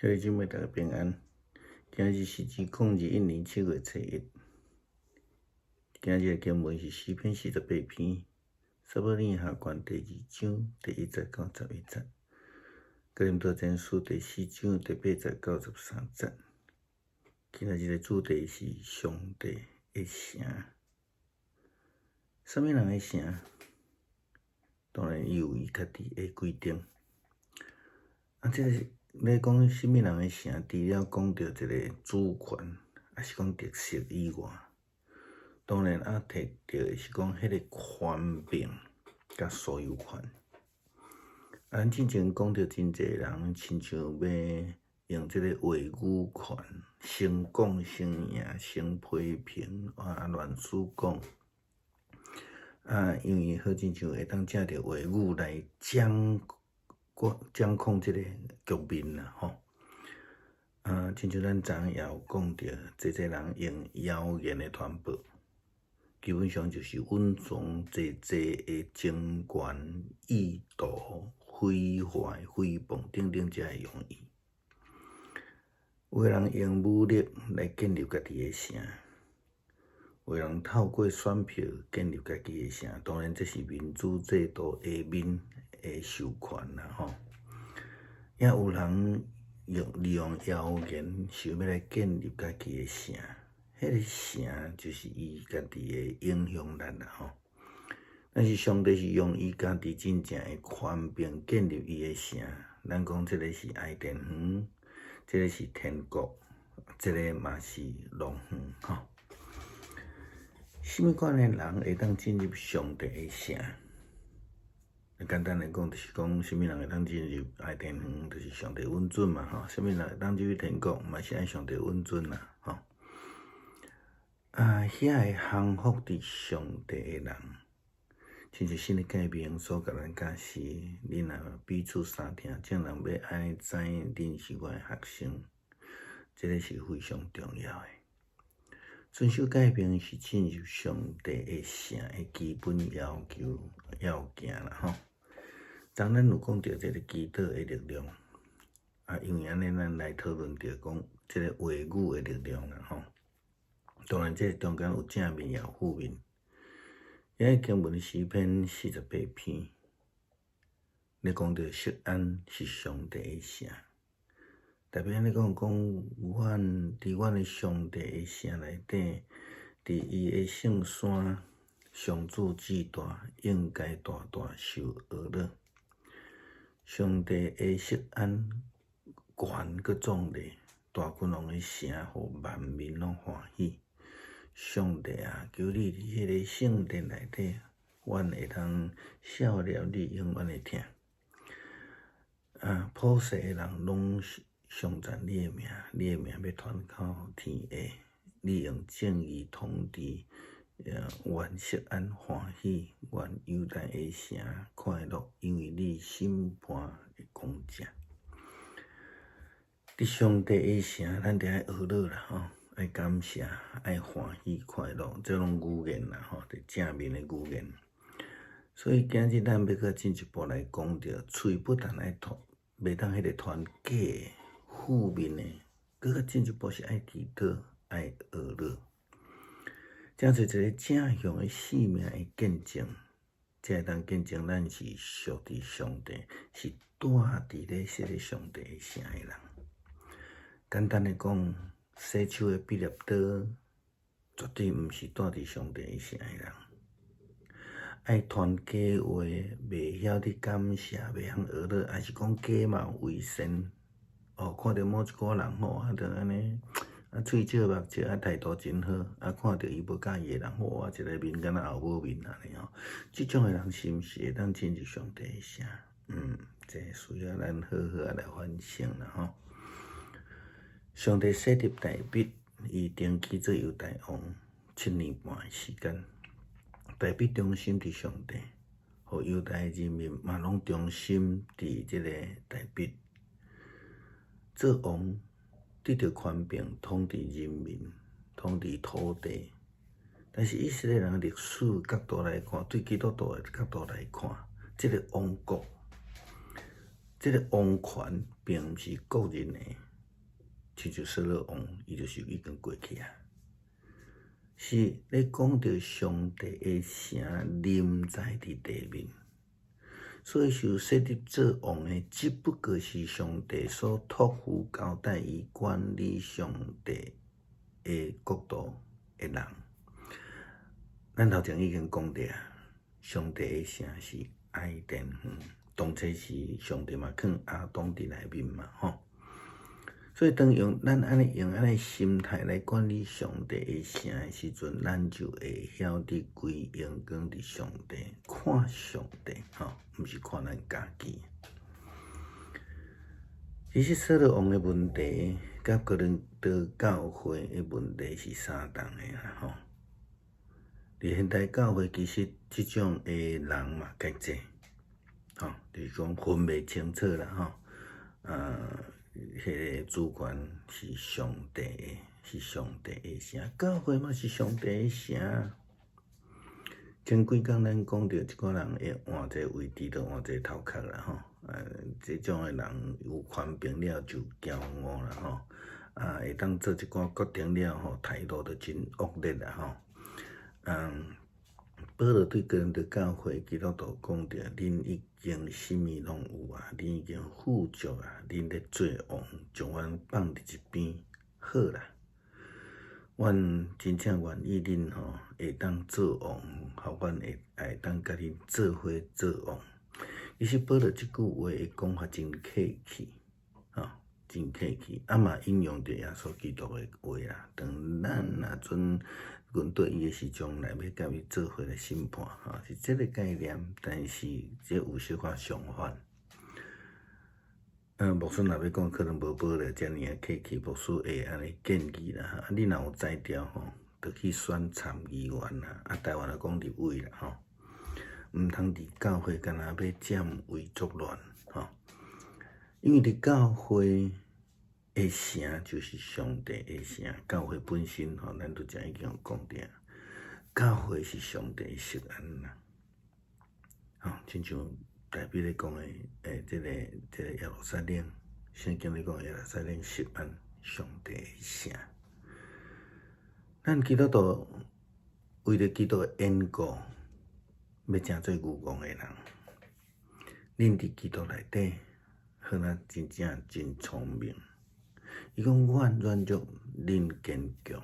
各位姊妹，大家平安。今日是2021年7月初1。今日的经文是诗篇48篇，撒母耳下传第2章第1节到11节，哥林多前书第4章第8节到13节。今日的主题是上帝的城。什么人的城？当然，伊有伊家己的规定。这个咧讲什么人的城，除了讲到一个主权，还是讲特色以外，当然摕到的是讲迄个权柄甲所有权。咱之前讲到真侪人亲像要用这个话语权，先讲先赢，先批评乱输讲。因为好亲像会当借着话语来掌控这个局面啦，吼。亲像咱昨昏也有讲到，这人用谣言的传播，基本上就是蕴藏这的情权、意图、毁坏、诽谤等等这用意。有的人用武力来建立家己的城，有的人透过选票建立家己的城，当然这是民主制度下面的授权啦，吼。也有人利用谣言想要来建立家己的城，迄个城就是伊家己的影响力啦，吼。但是上帝是用伊家己真正的权柄建立伊的城，咱讲这个是爱殿园，这个是天国，这个嘛是龙园，吼。什么款的人会当进入上帝的城？简单来讲，就是讲什么人会当进入爱殿园，就是上帝允准嘛，吼。什么人会当进入天国，嘛是爱上帝允准啦，吼。遐会降服伫上帝的人，亲像新的诫命所甲咱教示，恁若彼此相听，众人要安尼知影恁是我的学生，这个是非常重要的。遵守诫命是进入上帝的城的基本要件啦，吼。当咱有讲到这个祈祷的力量，因为安尼咱来讨论到讲这个话语的力量啦，吼。当然，这中间有正面也有负面。遐经文诗篇48篇，咧讲到錫安是上帝的城，特别咧讲伫阮的上帝的城内底，伫伊的圣山，上主至大，应该大大受呵乐。上帝的錫安悬搁壮丽，大君王的城，互万民拢欢喜。上帝啊，求你伫迄个圣殿内底，阮会当效了你永远的听。普世的人拢颂赞你的名，你的名要传到天下。你用正义统治，愿錫安欢喜，愿犹大的城快乐，因为你审判的公正。伫上帝的城，咱得爱学乐啦，吼，爱感谢，爱欢喜快乐，这种语言啦，吼，是正面的语言。所以今日咱要搁进一步来讲到，喙不但爱袂当迄个传假的、负面的，搁较进一步是爱祈祷、爱学乐。这做一个正向的生命的见证，才会当见证咱是属伫上帝，是住伫咧这个上帝的城的人。简单的讲，洗手的毕业刀，绝对毋是住伫上帝的城的人。爱传假话，袂晓得感谢，袂晓学乐，还是讲假冒伪善。看到某一个人吼，就安尼，喙少目少，态度真好，看到伊无介意的人，一个面敢若后母面安尼吼。即种的人是毋是会当进入上帝的城？这需要咱好好来反省啦，吼。上帝设立大卫，伊登基做犹大王7年半的时间。大卫忠心伫上帝，互犹大人民嘛拢忠心伫这个大卫。做王得到权柄，统治人民，统治土地。但是以色列人历史角度来看，对基督徒的角度来看，这个王国，这个王权并毋是个人的，亲像所罗王，伊就是已经过去啊。是咧讲到上帝的城临在伫地面，所以受设立做王的，只不过是上帝所托付交代伊管理上帝的国度的人。咱头前已经讲过啊，上帝的城是爱甸园，当初是上帝嘛放亚当伫内面嘛，吼。所以当咱安尼心态来管理上帝的城的时阵，咱就会晓得归荣光伫上帝，看上帝，吼，毋是看咱家己。其实所罗王的问题，甲哥林多教会的问题是相同的啦，吼。伫现代教会，其实即种的人嘛介济，吼，就是讲分袂清楚啦，吼，迄个主权是上帝的，是上帝的城，教会嘛是上帝的城。前几工咱讲到一个人会换一个位置，就换一个头壳啦，吼，这种的人有权柄了就骄傲啦，吼，会当做一寡决定了，吼，态度就真恶劣啦，吼，保罗对哥林多教会基督徒讲着，恁已经什么拢有啊，恁已经富足啊，恁咧做王，将阮放伫一边，好啦。阮真正愿意恁吼会当做王，互阮会当甲恁做伙做王。其实保罗即句话的讲法真客气，吼，真客气，嘛引用着耶稣基督的话啦。当咱若准阮对伊的时钟来要甲伊做伙来审判，吼，是即个概念，但是这有小可相反。牧师若要讲，可能无保罗遮尔啊客气，牧师会安尼建议啦。你若有才调吼，就去选参议员啦，台湾来讲立委啦，吼，毋通伫教会干那要占位作乱，吼，因为伫教会的城就是上帝的城，教会本身吼，咱都已经有讲着，教会是上帝的圣安啦，吼，亲像代表咧讲诶，即个耶路撒冷，圣经咧讲耶路撒冷是按上帝的城。咱基督徒为了基督的缘故，要成做牛郎的人，恁伫基督内底，好咱真正真聪明。伊讲阮软弱，恁坚强；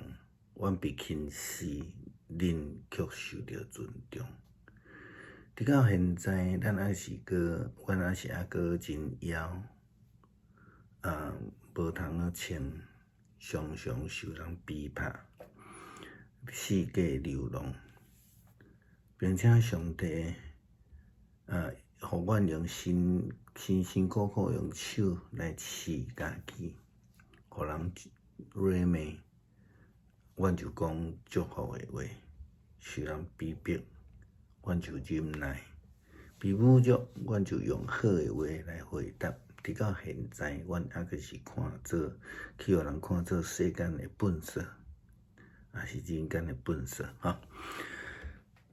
阮被轻视，恁却受到尊重。直到现在，阮还是个真枵，无通啊穿，常常受人逼迫，世界流浪，并且上帝互阮用辛辛苦苦用手来饲家己，互人谄媚，阮就讲祝福的话，受人逼迫。阮就忍耐，被侮辱，阮就用好的话来回答。直到现在，阮还阁是去互人看做世间的本色，也是人间的本色，吼。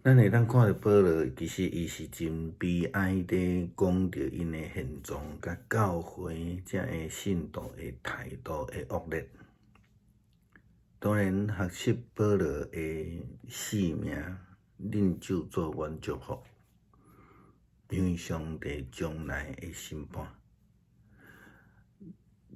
咱会当看到保罗，其实伊是真悲哀地讲着因的现状，甲教会遮的信徒的态度的恶劣。当然，学习保罗的性命。恁就做阮祝福，因为上帝将来会审判。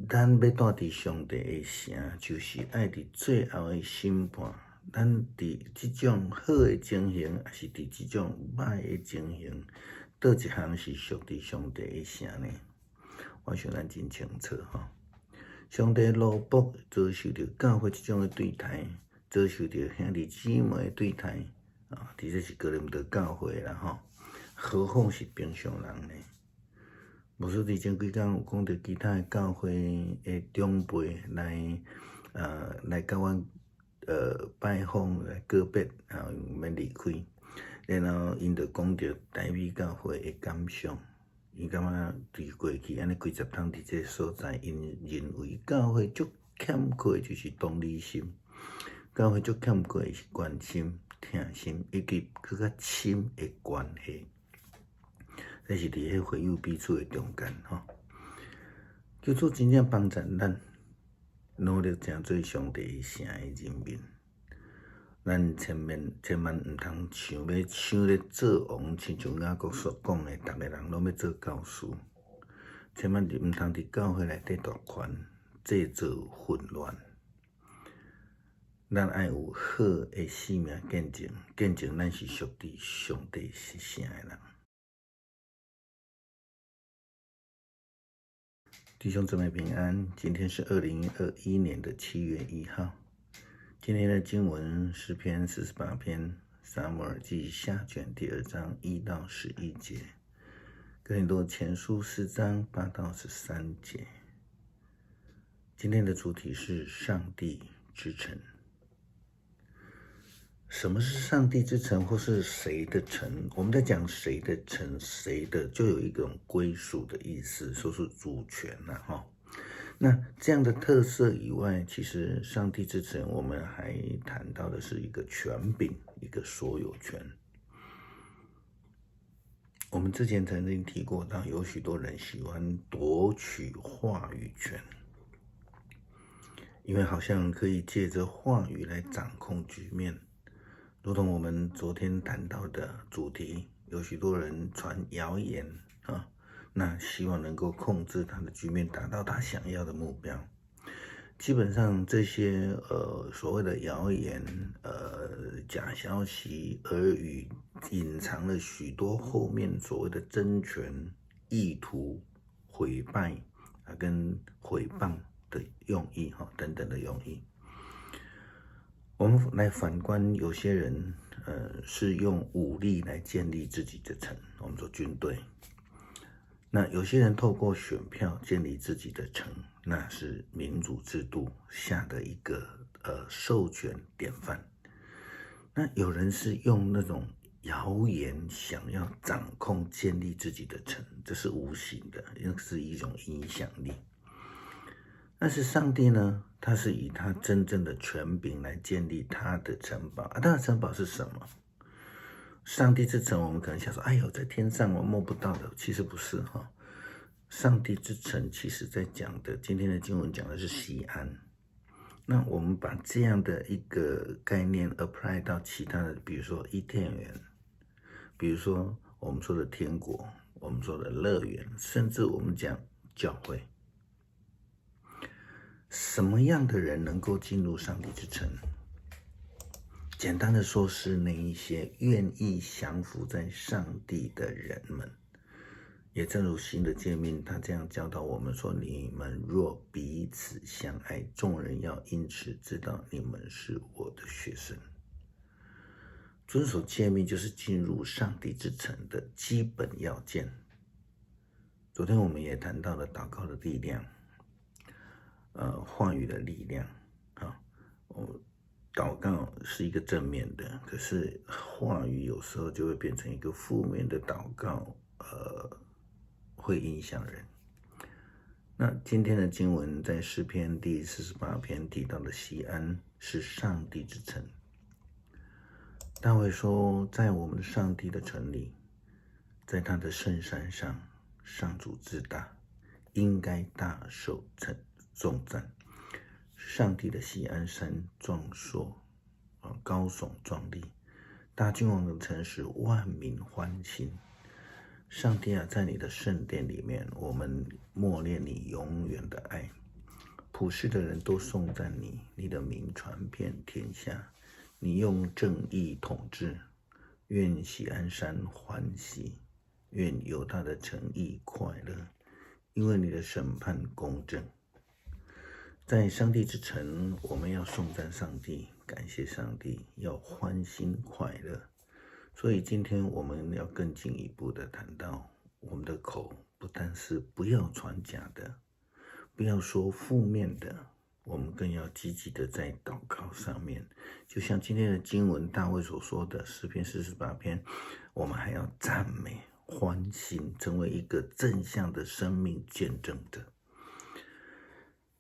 咱要住伫上帝的城，就是爱伫最后的审判。咱伫即种好的情形，还是伫即种歹的情形，倒一项是属伫上帝的城呢？我想咱真清楚吼。上帝奴仆遭受着教会即种的对待，遭受着兄弟姊妹的对待。伫这是哥林多教会啦，吼，何况是平常人呢？无说伫前几工有讲到其他的教会的长辈来甲阮拜访来告别，免离开，然后因就讲着台美教会的感想，因感觉伫过去安尼几十趟伫这个所在，因认为教会足欠缺就是同理心，教会足欠缺是关心。疼心以及更较深的关系，这是伫迄会友彼此的中间吼。求主真正帮助咱，努力成做上帝城的人民。咱千万毋通想咧做王，亲像雅各所讲的，逐个人拢要做教师。千万毋通伫教会内底大权，制造混乱。咱爱有好的生命见证，见证咱是属于上帝是啥的人。弟兄姊妹平安，今天是2021年7月1号。今天的经文诗篇48篇，撒母耳记下卷第2章1到11节，哥林多前书4章8到13节。今天的主题是上帝之城。什么是上帝之城，或是谁的城？我们在讲谁的城，谁的就有一种归属的意思，说是主权哈。那这样的特色以外，其实上帝之城我们还谈到的是一个权柄，一个所有权。我们之前曾经提过到，有许多人喜欢夺取话语权，因为好像可以借着话语来掌控局面。如同我们昨天谈到的主题，有许多人传谣言啊，那希望能够控制他的局面，达到他想要的目标。基本上这些所谓的谣言、假消息、耳语，隐藏了许多后面所谓的争权、意图、毁败跟毁谤的用意等等的用意。我们来反观，有些人是用武力来建立自己的城，我们说军队。那有些人透过选票建立自己的城，那是民主制度下的一个授权典范。那有人是用那种谣言想要掌控建立自己的城，这是无形的，也是一种影响力。但是上帝呢，他是以他真正的权柄来建立他的城堡。他的城堡是什么？上帝之城，我们可能想说，哎呦，在天上我摸不到的，其实不是哈。上帝之城，其实在讲的，今天的经文讲的是西安。那我们把这样的一个概念 apply 到其他的，比如说伊甸园，比如说我们说的天国，我们说的乐园，甚至我们讲教会。什么样的人能够进入上帝之城？简单的说，是那一些愿意降服在上帝的人们。也正如新的诫命，他这样教导我们说：你们若彼此相爱，众人要因此知道你们是我的学生。遵守诫命就是进入上帝之城的基本要件。昨天我们也谈到了祷告的力量，话语的力量啊。祷告是一个正面的，可是话语有时候就会变成一个负面的祷告，会影响人。那今天的经文在诗篇第48篇提到的西安是上帝之城。大卫说，在我们上帝的城里，在他的圣山上，上主至大，应该大受重赞。上帝的西安山壮硕，高耸壮丽，大君王的城市，万民欢欣。上帝啊，在你的圣殿里面，我们默念你永远的爱。普世的人都颂赞你，你的名传遍天下。你用正义统治，愿西安山欢喜，愿犹大的城邑快乐，因为你的审判公正。在上帝之城，我们要颂赞上帝，感谢上帝，要欢欣快乐。所以今天我们要更进一步的谈到，我们的口不但是不要传假的，不要说负面的，我们更要积极的在祷告上面。就像今天的经文大卫所说的诗篇48篇，我们还要赞美欢欣，成为一个正向的生命见证者。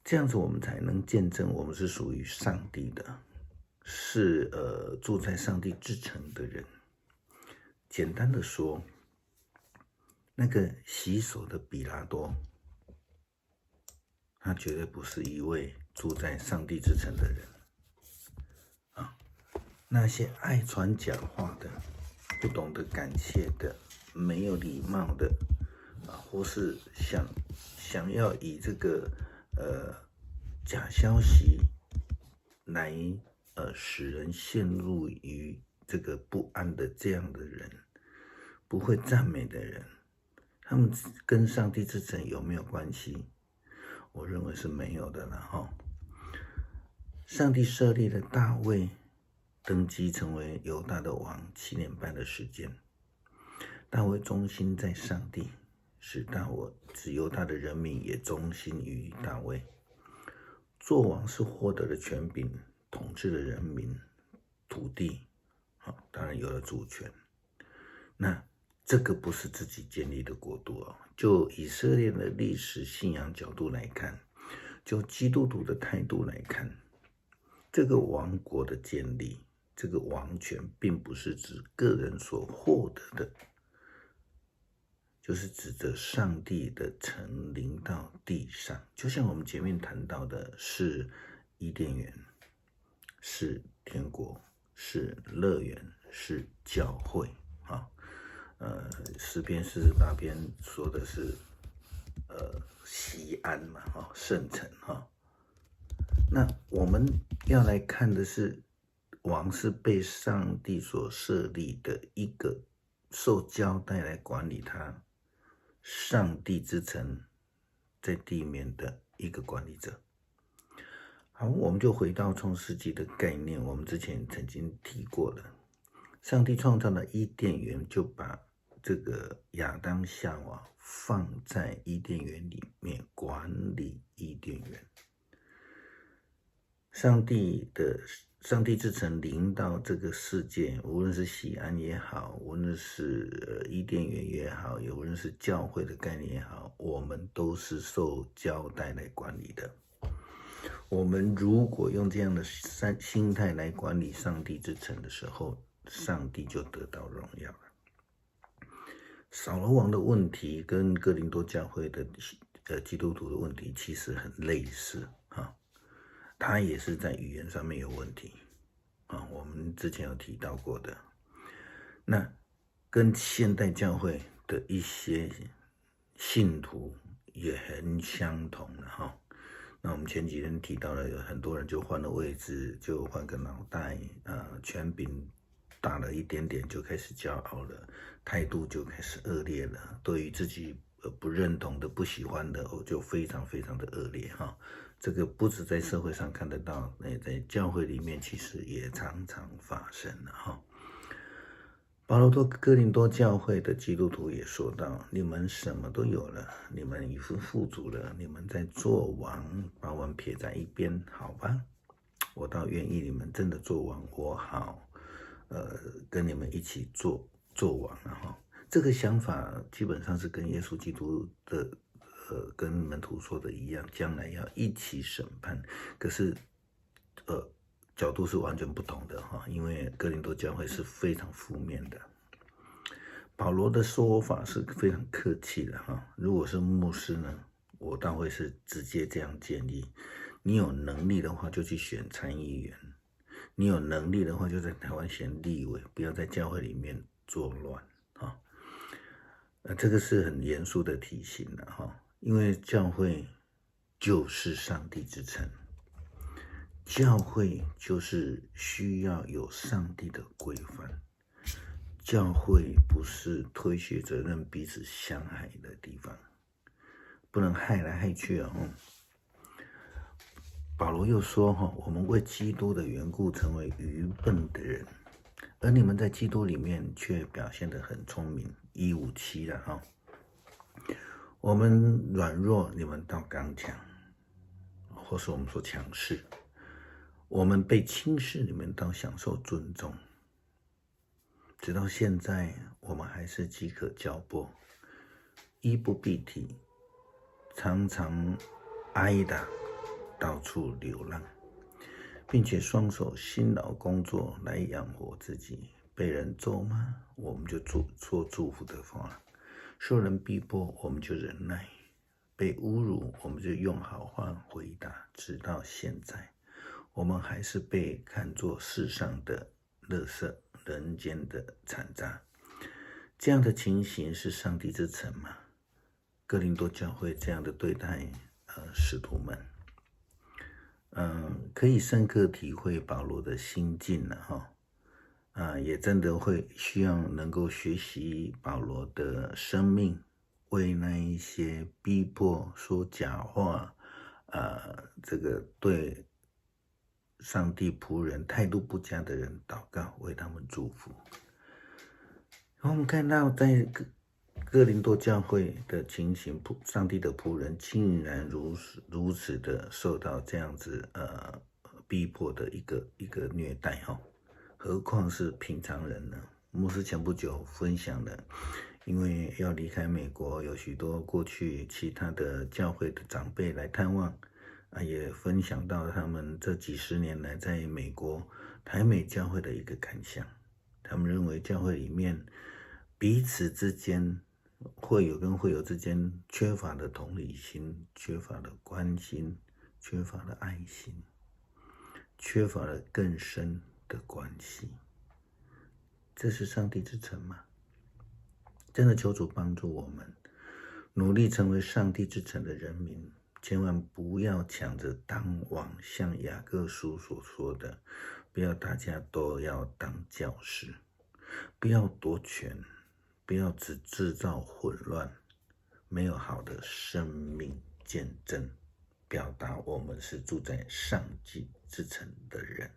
这样子我们才能见证我们是属于上帝的，是住在上帝之城的人。简单的说，那个洗手的比拉多，他绝对不是一位住在上帝之城的人啊，那些爱传假话的、不懂得感谢的、没有礼貌的啊，或是想要以这个假消息来使人陷入于这个不安的这样的人，不会赞美的人，他们跟上帝之城有没有关系？我认为是没有的了哈。上帝设立了大卫登基成为犹大的王7年半的时间，大卫忠心在上帝，使犹大的人民也忠心于大卫。做王是获得了权柄，统治了人民、土地，当然有了主权。那这个不是自己建立的国度哦。就以色列的历史信仰角度来看，就基督徒的态度来看，这个王国的建立，这个王权并不是指个人所获得的，就是指着上帝的城临到地上。就像我们前面谈到的，是伊甸园，是天国，是乐园，是教会啊。诗篇48篇说的是西安嘛，圣城哈。那我们要来看的是，王是被上帝所设立的一个受交代来管理他上帝之城在地面的一个管理者。好，我们就回到创世纪的概念，我们之前曾经提过了。上帝创造了伊甸园，就把这个亚当夏娃放在伊甸园里面管理伊甸园。上帝之城临到这个世界，无论是西安也好，无论是伊甸园也好，也无论是教会的概念也好，我们都是受交代来管理的。我们如果用这样的心态来管理上帝之城的时候，上帝就得到荣耀了。扫罗王的问题跟哥林多教会的基督徒的问题其实很类似啊，他也是在语言上面有问题啊，我们之前有提到过的。那跟现代教会的一些信徒也很相同的哈。那我们前几天提到了，有很多人就换了位置，就换个脑袋，权柄大了一点点就开始骄傲了，态度就开始恶劣了，对于自己不认同的、不喜欢的，就非常非常的恶劣哈。这个不止在社会上看得到，在教会里面其实也常常发生了哈。保罗对哥林多教会的基督徒也说到：你们什么都有了，你们已经富足了，你们在做王，把我们撇在一边，好吧？我倒愿意你们真的做王，我好，跟你们一起做王哈。这个想法基本上是跟耶稣基督的跟门徒说的一样，将来要一起审判。可是角度是完全不同的哈，因为哥林多教会是非常负面的。保罗的说法是非常客气的哈。如果是牧师呢，我倒会是直接这样建议：你有能力的话就去选参议员，你有能力的话就在台湾选立委，不要在教会里面作乱啊。这个是很严肃的提醒的哈，因为教会就是上帝之城。教会就是需要有上帝的规范，教会不是推卸责任、彼此相害的地方，不能害来害去啊。保罗又说我们为基督的缘故成为愚笨的人，而你们在基督里面却表现得很聪明，157了哈。我们软弱，你们倒刚强，或是我们说强势。我们被轻视，你们倒享受尊重。直到现在，我们还是饥渴交迫，衣不蔽体，常常挨打，到处流浪，并且双手辛劳工作来养活自己。被人咒骂，我们就说祝福的话；受人逼迫，我们就忍耐；被侮辱，我们就用好话回答，直到现在，我们还是被看作世上的垃圾，人间的残渣。这样的情形是上帝之城吗？哥林多教会这样的对待使徒们，可以深刻体会保罗的心境了也真的会需要能够学习保罗的生命，为那一些逼迫说假话，这个对上帝仆人态度不佳的人祷告，为他们祝福。我们看到在哥林多教会的情形，上帝的仆人竟然如此的受到这样子逼迫的一个虐待何况是平常人呢？牧师前不久分享了，因为要离开美国，有许多过去其他的教会的长辈来探望也分享到他们这几十年来在美国台美教会的一个感想。他们认为教会里面彼此之间，会友跟会友之间缺乏了同理心，缺乏了关心，缺乏了爱心，缺乏了更深的关系。这是上帝之城吗？真的求主帮助我们，努力成为上帝之城的人民，千万不要抢着当王，像雅各书所说的，不要大家都要当教师，不要夺权，不要只制造混乱，没有好的生命见证，表达我们是住在上帝之城的人。